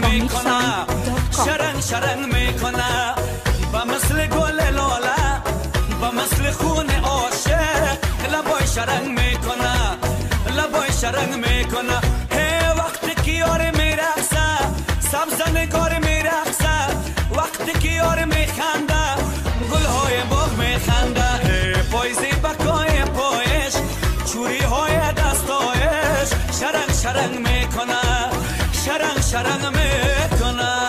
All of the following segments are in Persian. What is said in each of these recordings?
میکنه شرنگ شرنگ میکنه با مثل گل لاله با مثل خون عاشق لبای شرنگ میکنه لبای شرنگ میکنه هی وقتی که یار میرقصه سبز نگار میرقصه وقتی که یار میخنده گلهای باغ میخنده هی پایزی بکای پایش چوری های دستایش شرنگ شرنگ میکنه شرنگ شرنگ میکنه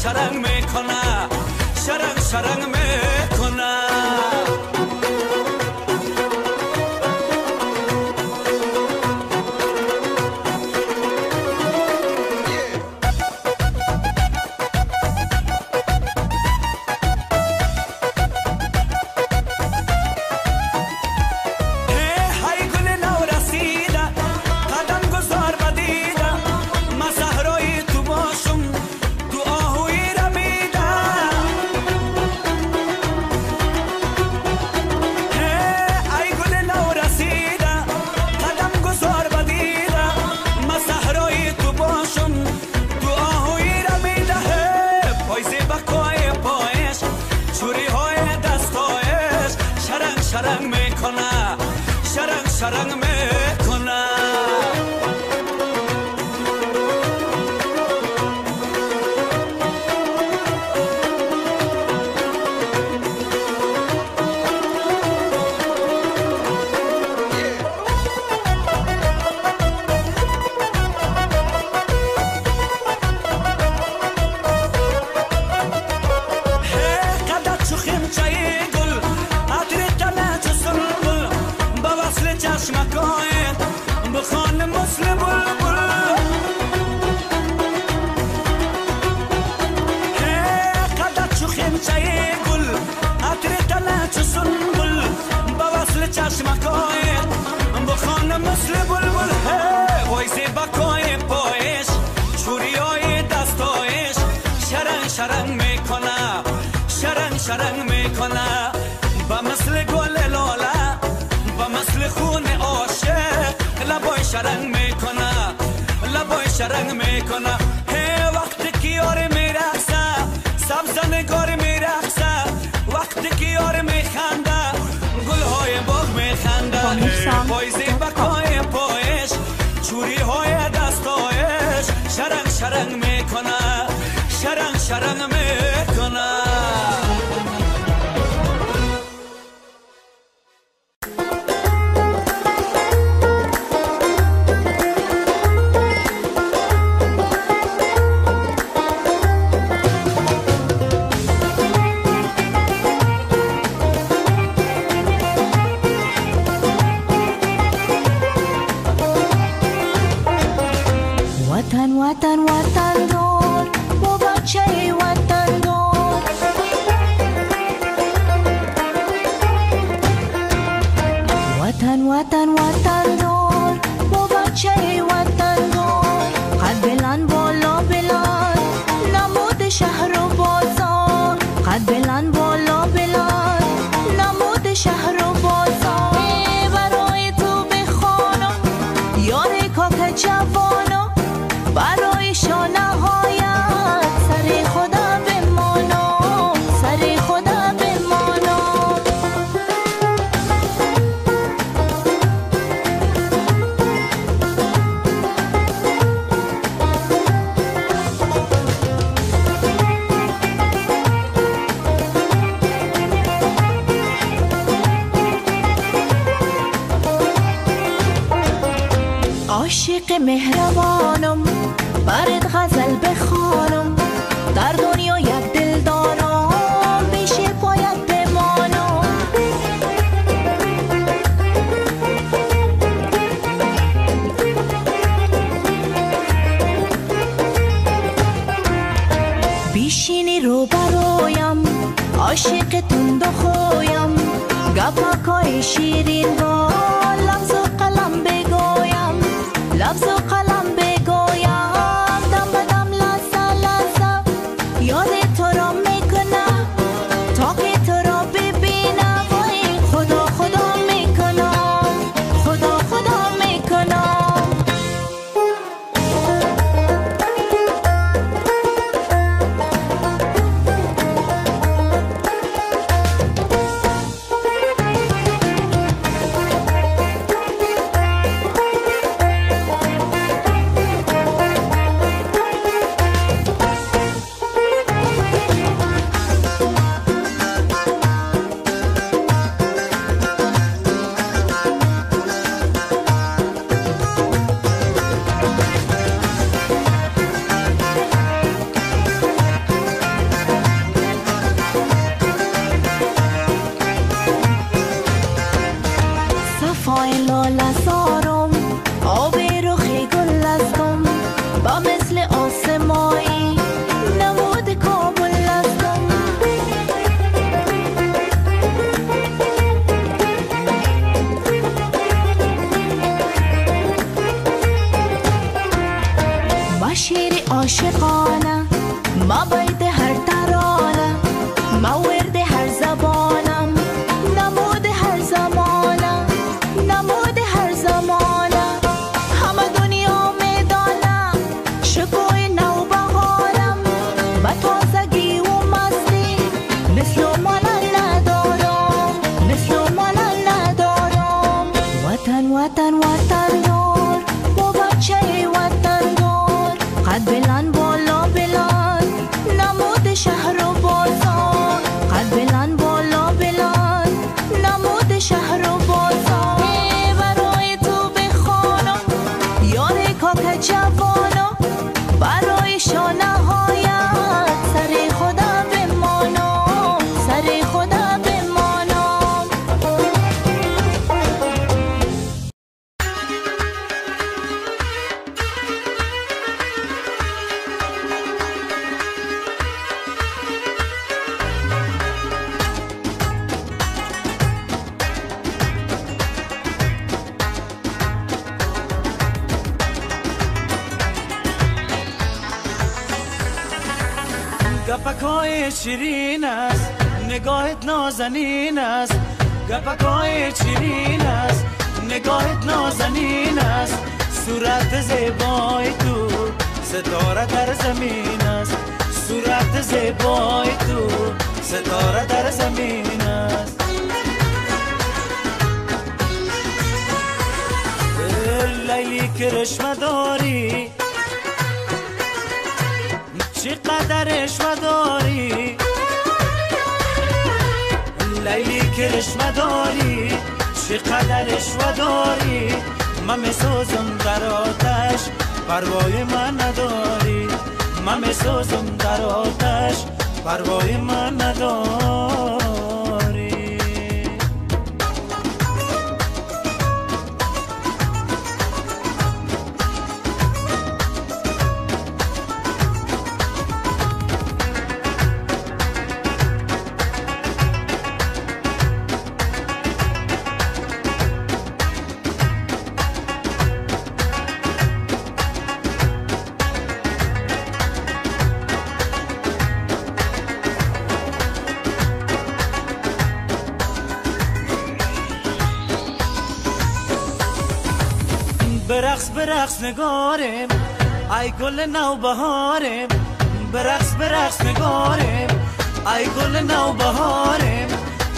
شرنگ میکنه شرنگ شرنگ میکنه های گل نو رسیده قدم گذار بدیده ما صحرای تو باشم شرنگ میکنه شرنگ شرنگ میکنه چشمکایت بخوان مثل بلبل قدت چو خمچه گل عطر تنه چو سنبل با وصل چشمکایت بخوان مثل بلبل وایزی بکای پایش چوری های دستایش شرنگ شرنگ میکنه شرنگ شرنگ میکنه با مثل گل لاله با مثل خون عاشق لبای شرنگ میکنه لبای شرنگ میکنه هی وقتی که یار میرقصه سبز نگار میرقصه وقتی که یار میخنده گلهای باغ میخنده پایزی بکای پایش چوری های دستایش شرنگ شرنگ میکنه شرنگ شرنگ میکنه وطن وطن دار با بچه وطن دار وطن وطن دار با بچه وطن دار قد بلند بالا بلند نمود شهر و بازار قد بلند بالا بلند نمود شهر و بازار برای تو بخوانم یار کاک جوانم برای شانه هایت سر خودم عاشق مهربانم برات غزل بخوانم در دنیا یک دل دارم پیش پایت بمانم بیشینی رو برایم عاشق تند و خویم گپکای شیرین با لفظ و قلم بگویم لفظ و قلم بگویم دم بدم لحظه لحظه یاد تو را میکنم تا که تو را ببینم وای خدا خدا میکنم خدا خدا میکنم عاشقانه ما باید هر ترانه ما ورد هر زبانم نمود هر زمانه نمود هر زمانه همه دنیا میدانه شکوی نو بهارم با تازگی و مستی مثل من ندارم مثل من ندارم وطن وطن وطن دار با بچه وطن دار قد بلند بالا بلند نمود شهر و بازار قد بلند بالا بلند نمود شهر و بازار برای تو بخوانم یاد کاک جوانم برای شانه هایت سر خدا بمانم سر خدا بمانم گپکای شیرین است نگاهت نازنین است گپکای شیرین است نگاهت نازنین است صورت زیبای تو ستاره در زمین است صورت زیبای تو ستاره در زمین است لیلی کرشمه داری چقدر عشق داری لیلی کرشمه داری چقدر عشق داری من میسوزم در آتش پروای من نداری من میسوزم در آتش پروای من نداری برقص برقص نگارم ای گل نو بهارم برقص برقص نگارم ای گل نو بهارم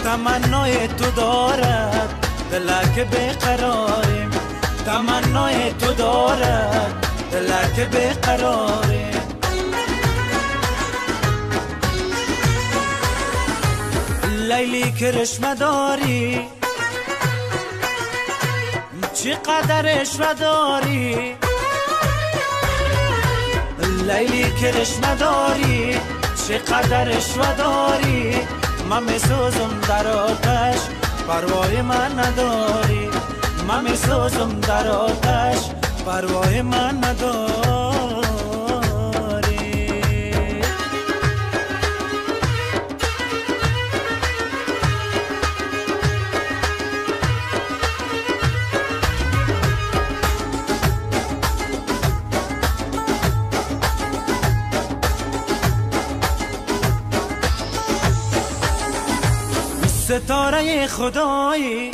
تمنای تو دارد دلک بیقرارم تمنای تو دارد دلک بیقرارم لیلی کرشمه داری چقدر عشوه داری لیلی که رشوه داری چقدر عشوه داری من میسوزم در آتش پروای من نداری من میسوزم در آتش پروای من نداری ستاره خدایی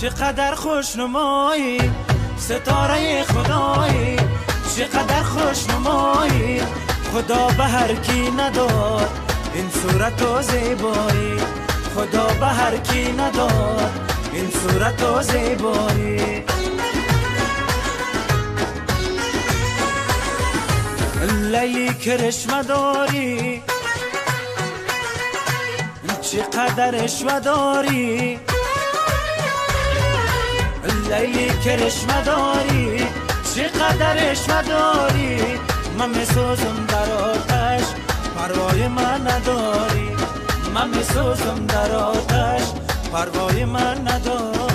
چقدر خوشنمایی ستاره خدایی چقدر خوشنمایی خدا به هر کی نداد این صورت و زیبایی خدا به هر کی نداد این صورت و زیبایی لیلی که رشوه داری چقدر عشوه داری لیلی که رشوه داری چقدر عشوه داری من میسوزم در آتش پروای من نداری من میسوزم در آتش پروای من نداری